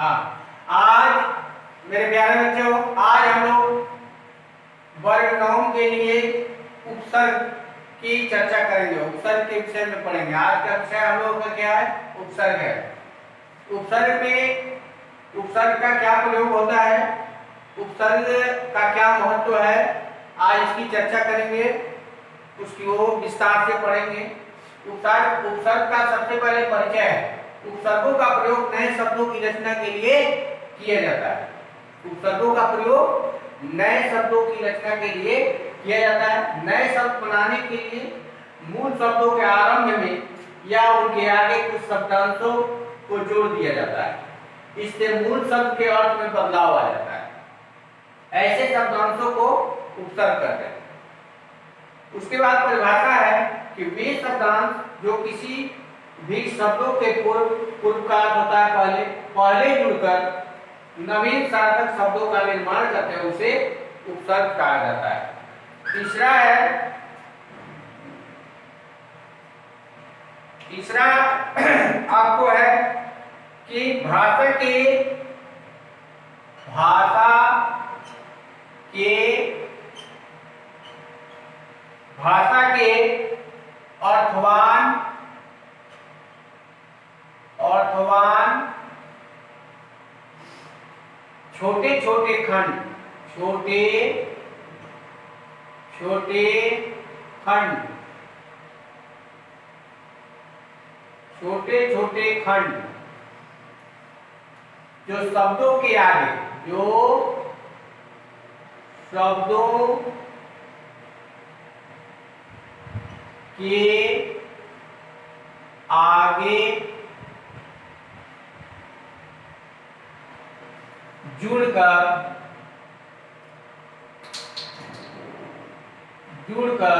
हाँ, आज मेरे प्यारे बच्चों, आज हम लोग वर्ग नाउन के लिए उपसर्ग की चर्चा करेंगे। उपसर्ग के विषय में पढ़ेंगे। आज का विषय हम लोगों का क्या है? उपसर्ग है। उपसर्ग में उपसर्ग का क्या प्रयोग होता है, उपसर्ग का क्या महत्व है, आज इसकी चर्चा करेंगे। उसकी वो विस्तार से पढ़ेंगे। उपसर्ग का सबसे पहले परिचय है। उपसर्गों का प्रयोग नए शब्दों की रचना के लिए किया जाता है। उपसर्गों का प्रयोग नए शब्दों की रचना के लिए किया जाता है। नए शब्द बनाने के लिए मूल शब्दों के आरंभ में या उनके आगे कुछ शब्दांशों को जोड़ दिया जाता है। इससे मूल शब्द के अर्थ में बदलाव आ जाता है। ऐसे शब्दांशों को उपसर्ग कहते हैं। उसके बाद परिभाषा है कि वे शब्दांश जो किसी भी शब्दों के पूर्व का होता है, पहले जुड़कर नवीन सार्थक शब्दों का निर्माण करते हैं, उसे उपसर्ग कहा जाता है। तीसरा आपको है कि भाषा के अर्थवान छोटे छोटे खंड जो शब्दों के आगे जुड़कर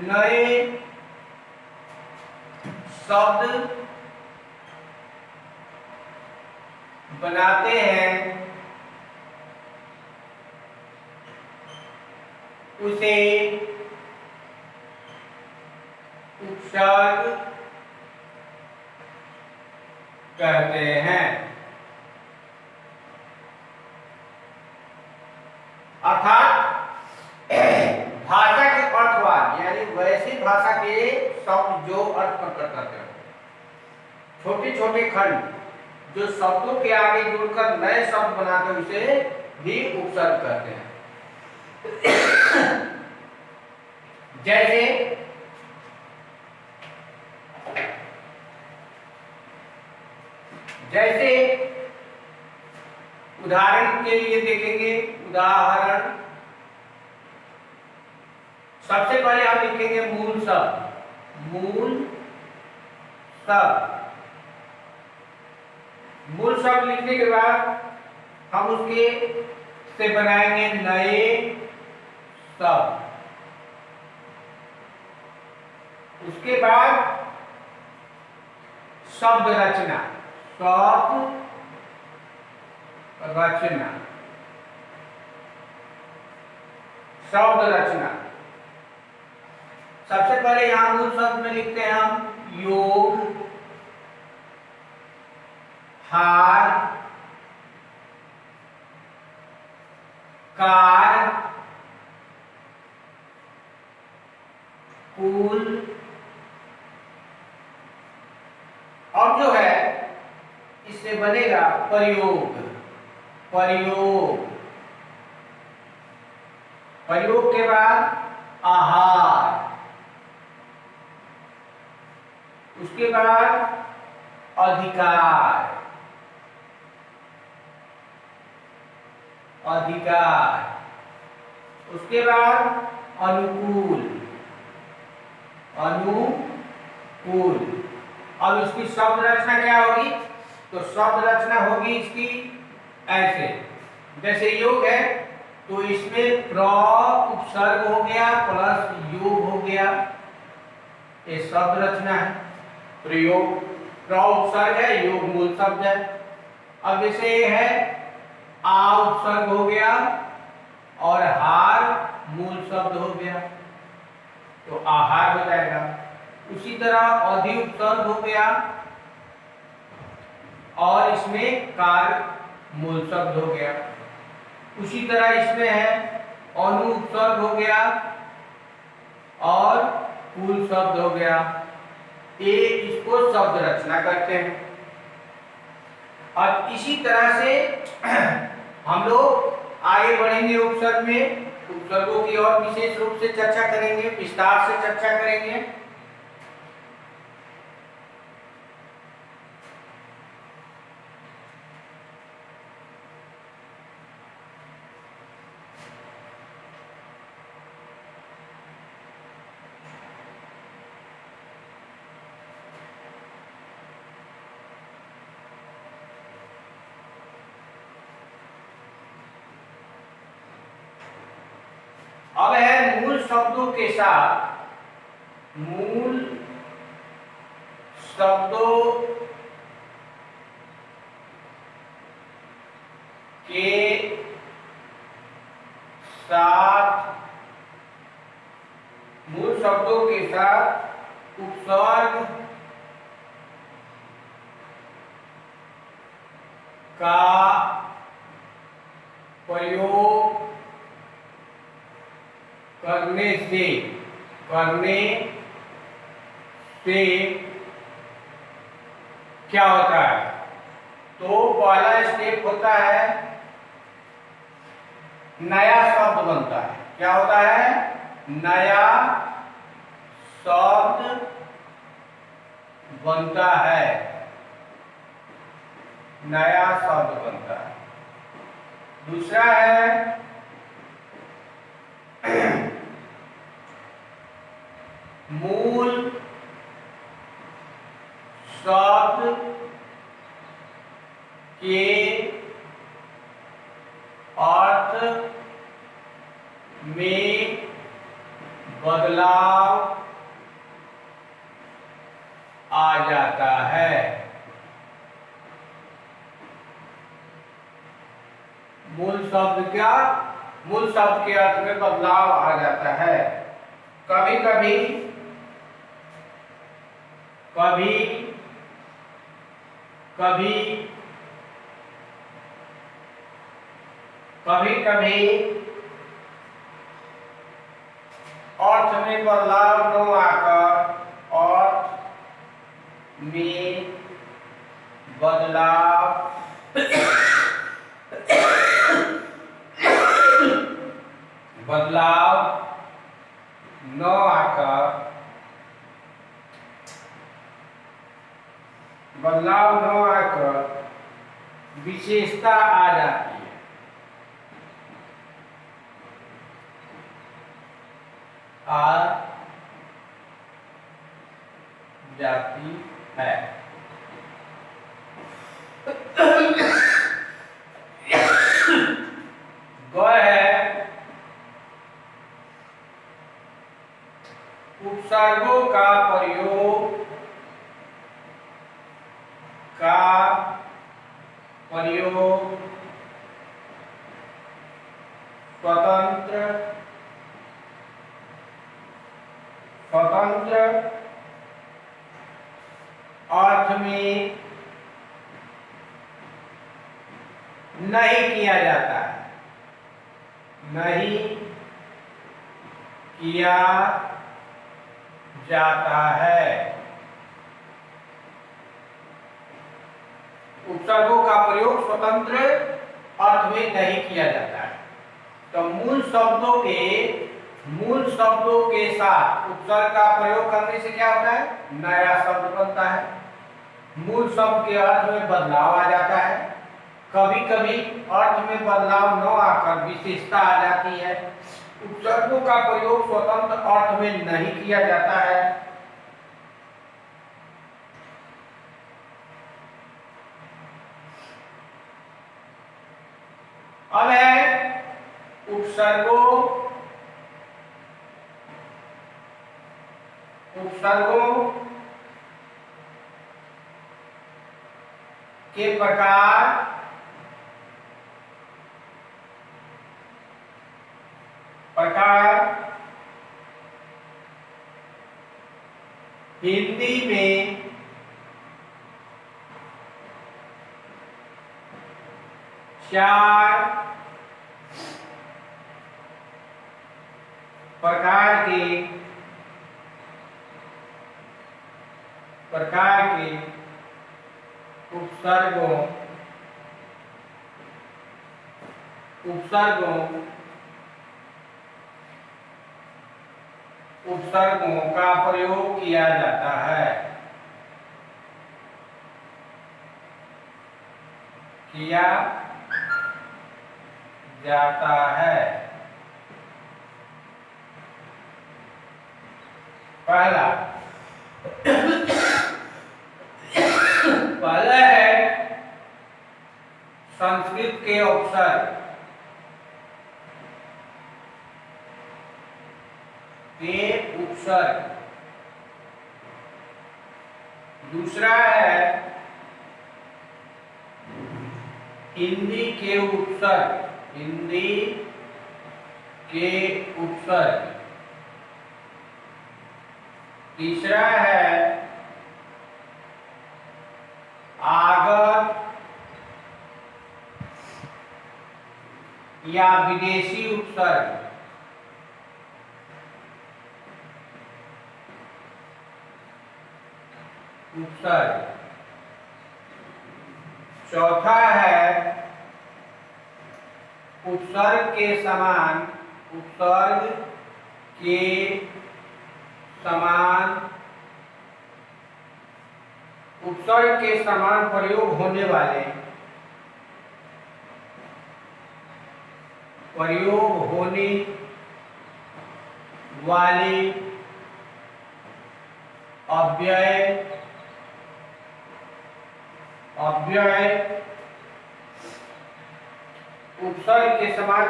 नए शब्द बनाते हैं, उसे उपसर्ग कहते हैं। अर्थात भाषा के अर्थवाद यानी वैसी भाषा के शब्द जो अर्थ प्रकट करते हैं, छोटे छोटे खंड जो शब्दों के आगे जुड़कर नए शब्द बनाते हैं, उसे भी उपसर्ग कहते हैं। जैसे उदाहरण के लिए देखेंगे। उदाहरण सबसे पहले हम लिखेंगे मूल शब्द। मूल शब्द लिखने के बाद हम उसके से बनाएंगे नए शब्द। उसके बाद शब्द रचना। सबसे पहले यहां मूल शब्द में लिखते हैं हम योग, हार, कार, कुल। अब जो है इससे बनेगा प्रयोग। प्रयोग के बाद आहार, उसके बाद अधिकार, उसके बाद अनुकूल। अब इसकी शब्द रचना क्या होगी? तो शब्द रचना होगी इसकी ऐसे, जैसे योग है तो इसमें प्र उपसर्ग हो गया प्लस योग हो गया, ये शब्द रचना है। प्रयोग प्र उपसर्ग है, योग मूल शब्द है। अब जैसे ये है आ उपसर्ग हो गया और हार मूल शब्द हो गया, तो आहार हो जाएगा। उसी तरह अधि उपसर्ग हो गया, और इसमें कार मूल शब्द हो गया। उसी तरह इसमें है अनु उपसर्ग हो गया और कुल शब्द हो गया। ये इसको शब्द रचना करते हैं। और इसी तरह से हम लोग आगे बढ़ेंगे उपसर्ग में। उपसर्गों की और विशेष रूप से चर्चा करेंगे, विस्तार से चर्चा करेंगे। अब है मूल शब्दों के साथ, मूल शब्दों के साथ, मूल शब्दों के साथ उपसर्ग का प्रयोग करने से क्या होता है? तो पहला स्टेप होता है नया शब्द बनता है। क्या होता है? नया शब्द बनता है। नया शब्द बनता है। दूसरा है मूल शब्द के अर्थ में बदलाव आ जाता है। मूल शब्द के अर्थ में बदलाव आ जाता है। कभी कभी अर्थ में बदलाव न आकर अर्थ में बदलाव न आकर विशेषता आ जाती है। आ जाती है। वह है उपसर्गों का प्रयोग स्वतंत्र अर्थ में नहीं किया जाता है। नहीं किया जाता है। उपसर्गों का प्रयोग स्वतंत्र अर्थ में नहीं किया जाता है। तो मूल शब्दों के साथ उपसर्ग का प्रयोग करने से क्या होता है? नया शब्द बनता है। मूल शब्द के अर्थ में बदलाव आ जाता है। कभी कभी अर्थ में बदलाव न आकर विशेषता आ जाती है। उपसर्गों का प्रयोग स्वतंत्र अर्थ में नहीं किया जाता है। अब है उपसर्गों के प्रकार हिंदी में चार प्रकार के उपसर्गों का प्रयोग किया जाता है। पहला है संस्कृत के उपसर्ग। दूसरा है हिंदी के उपसर्ग। तीसरा है आगत या विदेशी उपसर्ग। चौथा है उपसर्ग के समान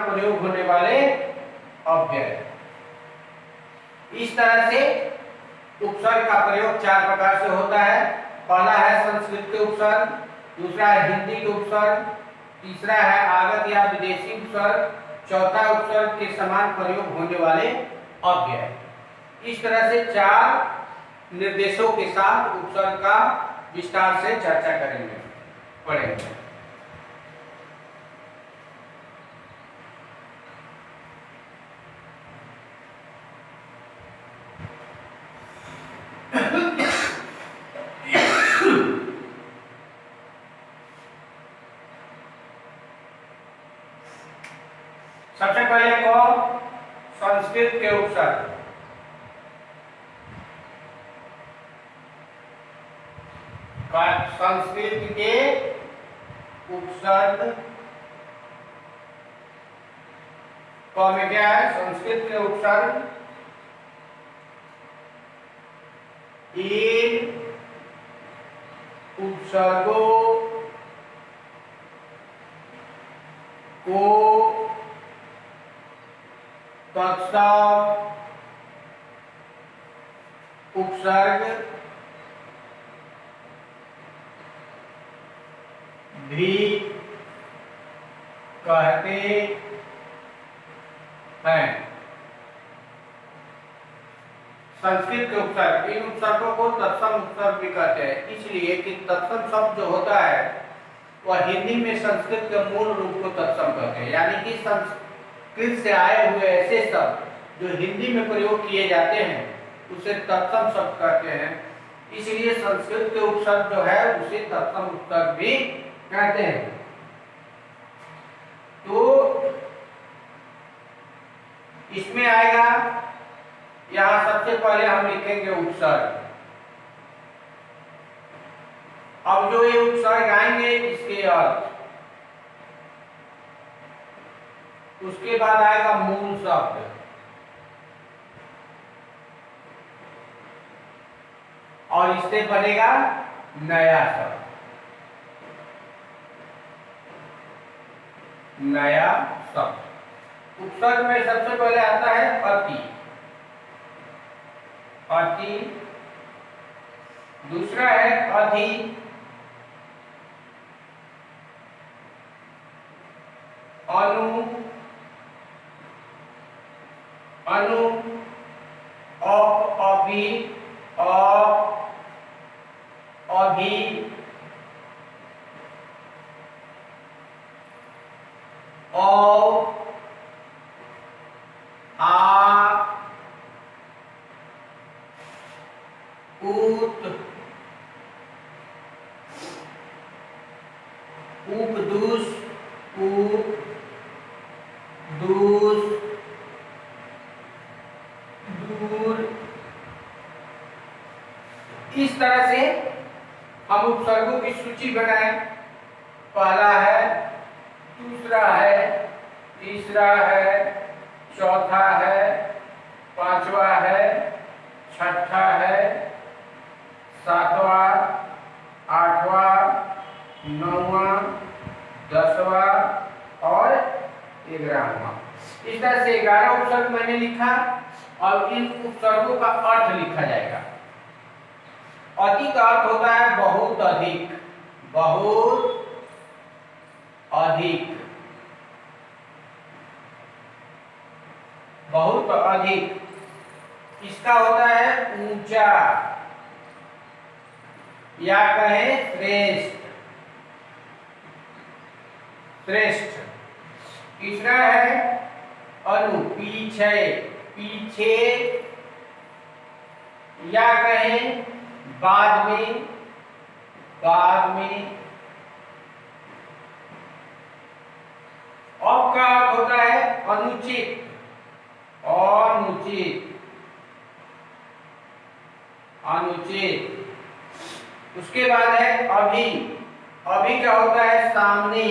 प्रयोग होने वाले अव्यय। इस तरह से उपसर्ग का प्रयोग चार प्रकार से होता है। पहला है संस्कृत के उपसर्ग, दूसरा है हिंदी के उपसर्ग, तीसरा है आगत या विदेशी उपसर्ग, चौथा उपसर्ग के समान प्रयोग होने वाले अव्यय। इस तरह से चार निर्देशों के साथ उपसर्ग का विस्तार से चर्चा पढ़ेंगे। सबसे पहले संस्कृत के उपसर्ग। संस्कृत के उपसर्ग में क्या है? संस्कृत के उपसर्ग इन उपसर्गों को तत्सम उपसर्ग भी कहते हैं। संस्कृत के उपसर्ग, इन उपसर्गों को तत्सम उपसर्ग भी कहते हैं, इसलिए कि तत्सम शब्द जो होता है वह हिंदी में संस्कृत के मूल रूप को तत्सम कहते हैं। यानी कि संस्कृत से आए हुए ऐसे शब्द जो हिंदी में प्रयोग किए जाते हैं उसे तत्सम शब्द कहते हैं। इसलिए संस्कृत के उपसर्ग जो है उसे तत्सम उपसर्ग भी कहते हैं। तो इसमें आएगा, यहां सबसे पहले हम लिखेंगे उपसर्ग। अब जो ये उपसर्ग आएंगे इसके अर्थ, उसके बाद आएगा मूल शब्द, और इससे बनेगा नया शब्द। उपसर्ग में सबसे पहले आता है अति। दूसरा है अधि, अनु, अभि, औ आ ऊत उपदूस उप दूस दूर। इस तरह से हम उपसर्गों की सूची बनाएं। पहला है, दूसरा है, तीसरा है, चौथा है, पांचवा है, छठा है, सातवां, आठवां, नौवां, 10वां और 11वां। इस तरह से 11 उपसर्ग मैंने लिखा और इन उपसर्गों का अर्थ लिखा जाएगा। अति का अर्थ होता है बहुत अधिक, बहुत अधिक, बहुत अधिक। इसका होता है ऊंचा या कहें श्रेष्ठ, श्रेष्ठ। तीसरा है अनु, पीछे, पीछे या कहें बाद में, बाद में। अब का अर्थ होता है अनुचित, अनुचित, अनुचित। उसके बाद है अभी, अभी क्या होता है सामने,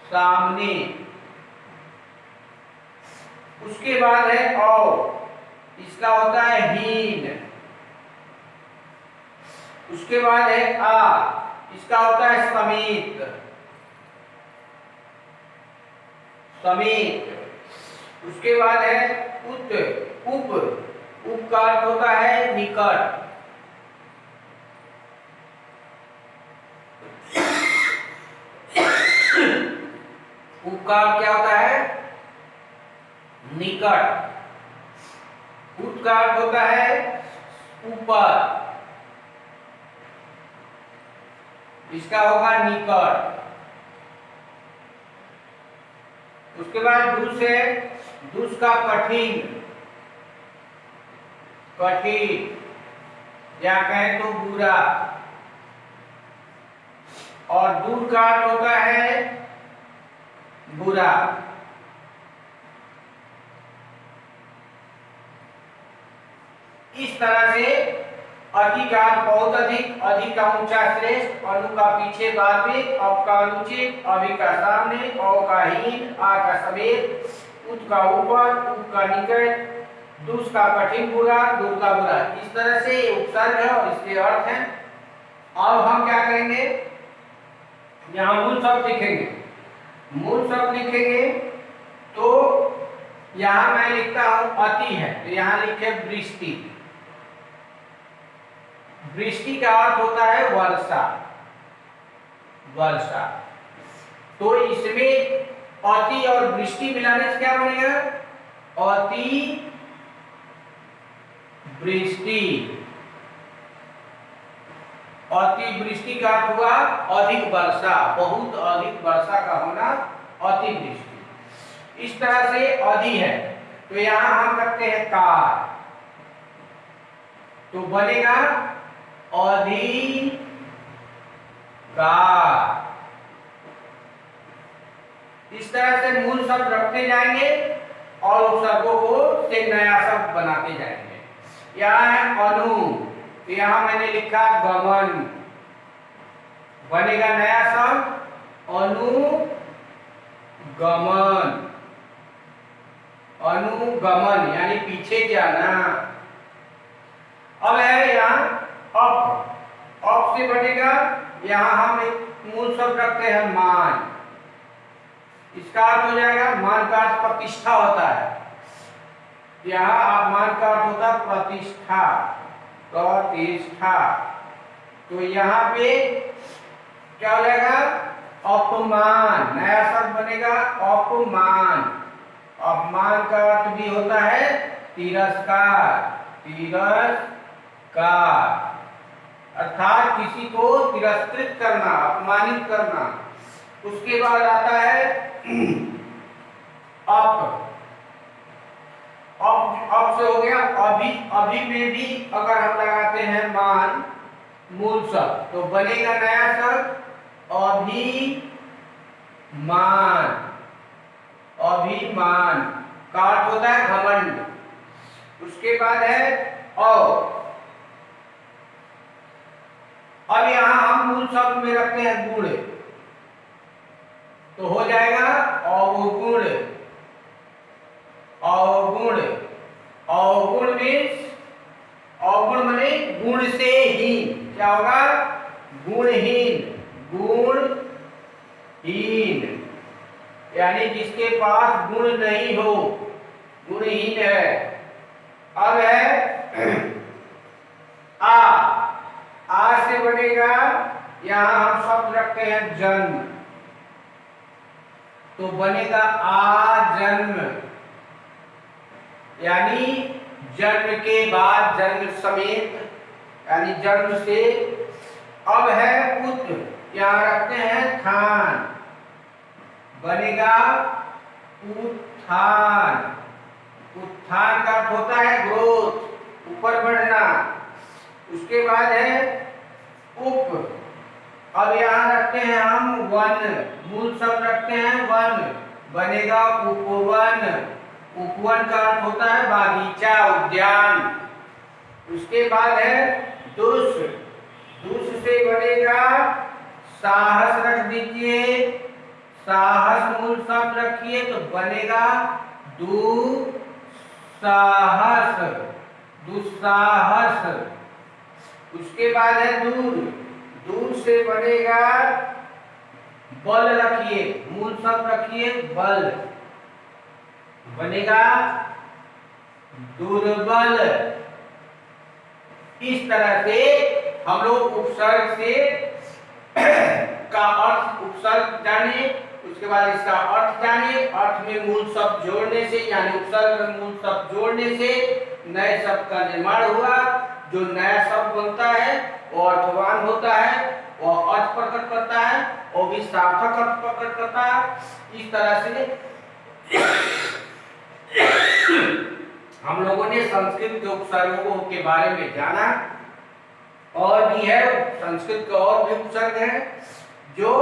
सामने। उसके बाद है औ, इसका होता है हीन। उसके बाद है आ, इसका होता है समीप, समीप। उसके बाद है उत, उप, उप का अर्थ होता है निकट। उप का अर्थ क्या होता है निकट। उत का अर्थ होता है ऊपर, इसका होगा निकट। उसके बाद दूस है, दूस का कठिन, कठिन या कहें तो बुरा। और दूर का अर्थ होता है बुरा। इस तरह से अति का बहुत अधिक, अधिक का ऊंचा श्रेष्ठ, अनु का पीछे बाद में, अब का अनुचित, अभी का सामने, औ का हीन, आ का समेत, उत का ऊपर, उप का निकट, दूस का कठिन बुरा, दूर का बुरा। इस तरह से ये उपसर्ग है और इसके अर्थ हैं। अब हम क्या करेंगे, यहाँ मूल शब्द लिखेंगे। मूल शब्द लिखेंगे तो यहाँ मैं लिखता हूं अति है तो यहाँ लिखे वृष्टि। वृष्टि का अर्थ होता है वर्षा, वर्षा। तो इसमें अति और वृष्टि मिलाने से क्या बनेगा, अति वृष्टि। अति वृष्टि का अर्थ हुआ अधिक वर्षा, बहुत अधिक वर्षा का होना अति वृष्टि। इस तरह से अधि है तो यहां हम करते हैं कार, तो बनेगा अधिकार। इस तरह से मूल शब्द रखते जाएंगे और उपसर्गों को से नया शब्द बनाते जाएंगे। यहाँ है अनु, तो यहाँ मैंने लिखा गमन, बनेगा नया शब्द अनुगमन, अनुगमन यानी पीछे जाना। अब है यहाँ अप, अप से बनेगा, यहाँ हम एक मूल शब्द रखते हैं मान। इसका अर्थ हो जाएगा, मान का अर्थ प्रतिष्ठा होता है, यहाँ आप मान का अर्थ होता है प्रतिष्ठा, प्रतिष्ठा। तो यहाँ पे क्या हो जाएगा, अपमान, नया शब्द बनेगा अपमान। अपमान का अर्थ भी होता है तिरस्कार, तिरस्कार अर्थात किसी को तिरस्कृत करना, अपमानित करना। उसके बाद आता है अप। अब से हो गया अभी। अभी में भी अगर हम लगाते हैं मान मूल शब्द तो बनेगा नया शब्द अभिमान। अभिमान का अर्थ होता है घमंड। उसके बाद है और। अब यहां हम मूल शब्द में रखते हैं गुण तो हो जाएगा अवगुण। अवगुण। अवगुण मीन्स अवगुण माने गुण से हीन। क्या होगा? गुणहीन। गुणहीन यानी जिसके पास गुण नहीं हो, गुणहीन है। अब है आ से बनेगा, यहां हम शब्द रखते हैं जन्म तो बनेगा आजन्म यानी जन्म के बाद, जन्म समेत यानी जन्म से। अब है पुत्र, यहां रखते हैं थान, बनेगा उत्थान। उत्थान का अर्थ होता है ग्रोथ, ऊपर बढ़ना। उसके बाद है उप। अब यहां रखते हैं हम वन, मूल शब्द रखते हैं वन, बनेगा उपवन। उपवन का अर्थ होता है बागीचा, उद्यान। उसके बाद है दुष। दुष से बनेगा साहस, रख दीजिए साहस मूल शब्द रखिए तो बनेगा दुस्साहस। दुस्साहस। उसके बाद है दूर। दूर से बनेगा बल, रखिए मूल शब्द रखिए बल, बनेगा दुर्बल। इस तरह से हम लोग उपसर्ग से का अर्थ, उपसर्ग जाने, उसके बाद इसका अर्थ जाने। अर्थ में मूल शब्द जोड़ने से यानी उपसर्ग में मूल शब्द जोड़ने से नए शब्द का निर्माण हुआ। जो नया शब्द बनता है वो अर्थवान होता है, वो अर्थ प्रकट करता है, वो भी सार्थक अर्थ प्रकट करता है। इस तरह से हम लोगों ने संस्कृत के उपसर्गों के बारे में जाना। और भी है संस्कृत के और भी उपसर्ग हैं जो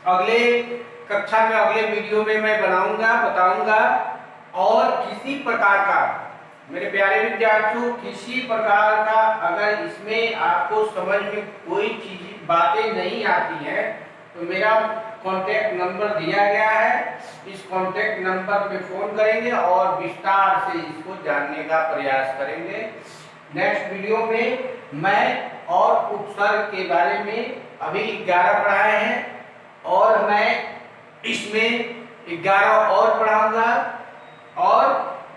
अगले कक्षा में, अगले वीडियो में मैं बताऊंगा। और किसी प्रकार का मेरे प्यारे विद्यार्थियों, किसी प्रकार का अगर इसमें आपको समझ में कोई चीज बातें नहीं आती हैं तो मेरा कांटेक्ट नंबर दिया गया है। इस कांटेक्ट नंबर पे फोन करेंगे और विस्तार से इसको जानने का प्रयास करेंगे। नेक्स्ट वीडियो में मैं और उपसर्ग के बारे में अभी 11 पढ़ाए हैं और मैं इसमें 11 और पढ़ाऊंगा और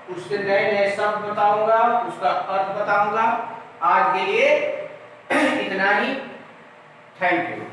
उससे नए नए शब्द बताऊंगा, उसका अर्थ बताऊंगा। आज के लिए इतना ही। Thank you.